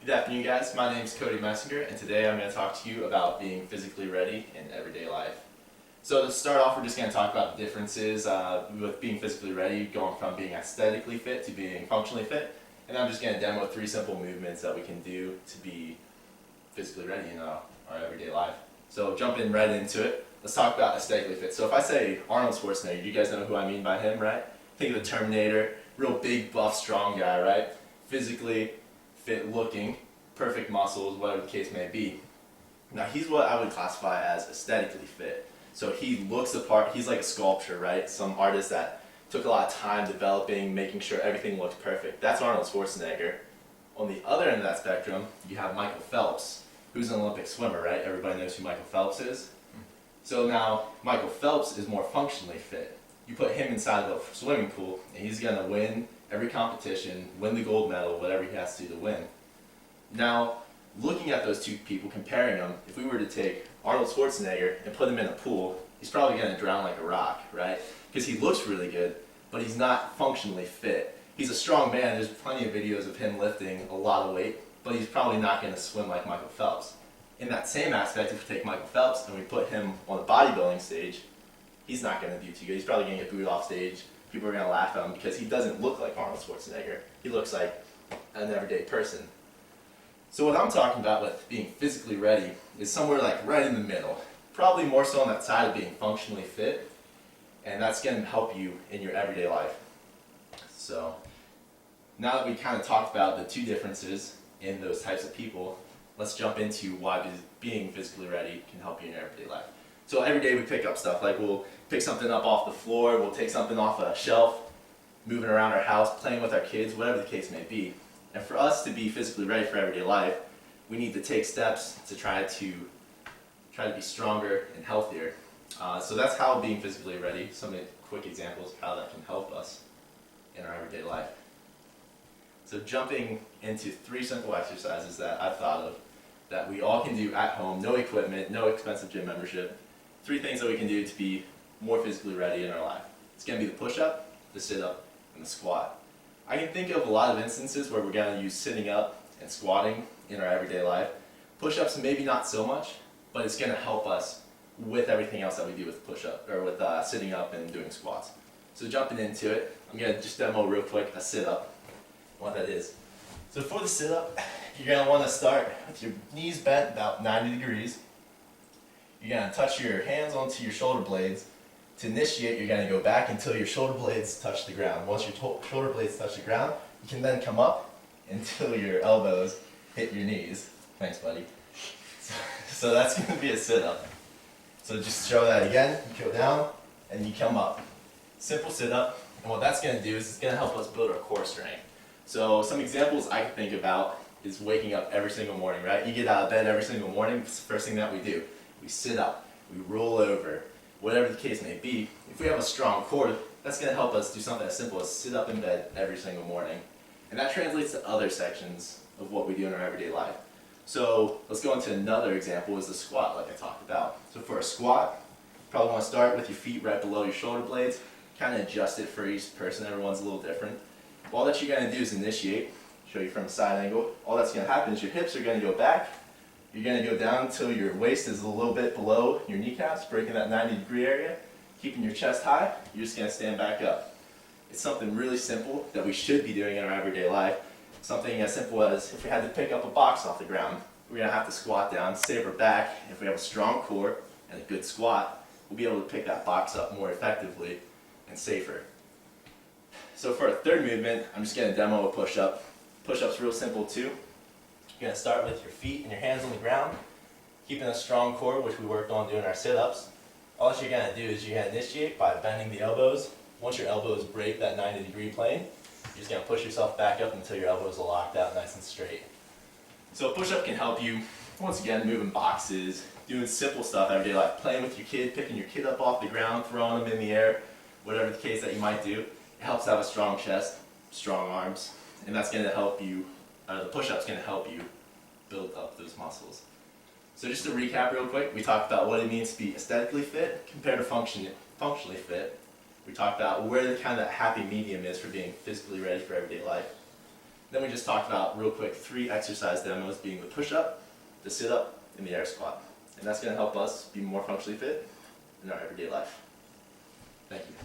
Good afternoon, guys. My name is Cody Messenger, and today I'm going to talk to you about being physically ready in everyday life. So to start off, we're just going to talk about the differences with being physically ready, going from being aesthetically fit to being functionally fit. And I'm just going to demo 3 simple movements that we can do to be physically ready in our everyday life. So jumping right into it, let's talk about aesthetically fit. So if I say Arnold Schwarzenegger, you guys know who I mean by him, right? Think of the Terminator, real big, buff, strong guy, right? Physically fit looking, perfect muscles, whatever the case may be. Now he's what I would classify as aesthetically fit. So he looks the part, he's like a sculpture, right? Some artist that took a lot of time developing, making sure everything looked perfect. That's Arnold Schwarzenegger. On the other end of that spectrum, you have Michael Phelps, who's an Olympic swimmer, right? Everybody knows who Michael Phelps is. So now, Michael Phelps is more functionally fit. You put him inside of a swimming pool, and he's going to win every competition, win the gold medal, whatever he has to do to win. Now, looking at those two people, comparing them, if we were to take Arnold Schwarzenegger and put him in a pool, he's probably going to drown like a rock, right? Because he looks really good, but he's not functionally fit. He's a strong man. There's plenty of videos of him lifting a lot of weight, but he's probably not going to swim like Michael Phelps. In that same aspect, if we take Michael Phelps and we put him on the bodybuilding stage, he's not going to do too good. He's probably going to get booed off stage. People are going to laugh at him because he doesn't look like Arnold Schwarzenegger. He looks like an everyday person. So what I'm talking about with being physically ready is somewhere like right in the middle. Probably more so on that side of being functionally fit, and that's going to help you in your everyday life. So now that we kind of talked about the two differences in those types of people, let's jump into why being physically ready can help you in your everyday life. So every day we pick up stuff, like we'll pick something up off the floor, we'll take something off a shelf, moving around our house, playing with our kids, whatever the case may be. And for us to be physically ready for everyday life, we need to take steps to try to be stronger and healthier. So that's how being physically ready, some quick examples of how that can help us in our everyday life. So jumping into 3 simple exercises that I've thought of that we all can do at home, no equipment, no expensive gym membership. 3 things that we can do to be more physically ready in our life. It's going to be the push-up, the sit-up, and the squat. I can think of a lot of instances where we're going to use sitting up and squatting in our everyday life. Push-ups maybe not so much, but it's going to help us with everything else that we do with push-up or with sitting up and doing squats. So jumping into it, I'm going to just demo real quick a sit-up, what that is. So for the sit-up, you're going to want to start with your knees bent about 90 degrees. You're going to touch your hands onto your shoulder blades. To initiate, you're going to go back until your shoulder blades touch the ground. Once your shoulder blades touch the ground, you can then come up until your elbows hit your knees. Thanks, buddy. So that's going to be a sit-up. So just show that again. You go down and you come up. Simple sit-up. And what that's going to do is it's going to help us build our core strength. So some examples I can think about is waking up every single morning, right? You get out of bed every single morning, it's the first thing that we do. We sit up, we roll over, whatever the case may be. If we have a strong core, that's going to help us do something as simple as sit up in bed every single morning. And that translates to other sections of what we do in our everyday life. So let's go into another example, is the squat like I talked about. So for a squat, you probably want to start with your feet right below your shoulder blades, kind of adjust it for each person, everyone's a little different. All that you're going to do is initiate, show you from a side angle. All that's going to happen is your hips are going to go back. You're going to go down until your waist is a little bit below your kneecaps, breaking that 90-degree area, keeping your chest high. You're just going to stand back up. It's something really simple that we should be doing in our everyday life. Something as simple as if we had to pick up a box off the ground, we're going to have to squat down, save our back. If we have a strong core and a good squat, we'll be able to pick that box up more effectively and safer. So for a third movement, I'm just going to demo a push-up. Push-up's real simple too. You're going to start with your feet and your hands on the ground, keeping a strong core, which we worked on doing our sit-ups. All that you're going to do is you're going to initiate by bending the elbows. Once your elbows break that 90-degree plane, you're just going to push yourself back up until your elbows are locked out nice and straight. So a push-up can help you, once again, moving boxes, doing simple stuff every day, like playing with your kid, picking your kid up off the ground, throwing them in the air, whatever the case that you might do. It helps have a strong chest, strong arms, and that's going to help you, the push-up's going to help you build up those muscles. So just to recap real quick, we talked about what it means to be aesthetically fit compared to functionally fit. We talked about where the kind of happy medium is for being physically ready for everyday life. Then we just talked about, real quick, 3 exercise demos, being the push-up, the sit-up, and the air squat. And that's going to help us be more functionally fit in our everyday life. Thank you.